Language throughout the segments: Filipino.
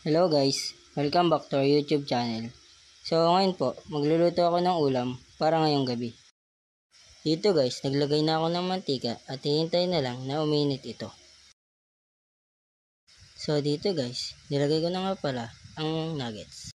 Hello guys, welcome back to our YouTube channel. So ngayon po, magluluto ako ng ulam para ngayong gabi. Dito guys, naglagay na ako ng mantika at hihintay na lang na uminit ito. So dito guys, nilagay ko na nga pala ang nuggets.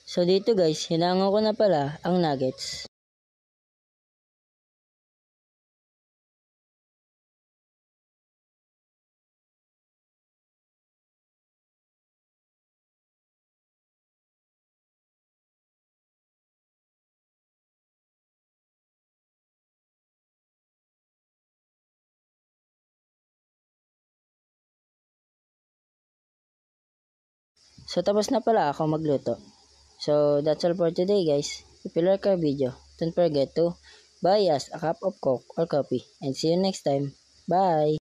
So dito guys, hinango ko na pala ang nuggets. So tapos na pala ako magluto. So that's all for today guys. If you like our video, don't forget to buy us a cup of Coke or coffee and see you next time. Bye!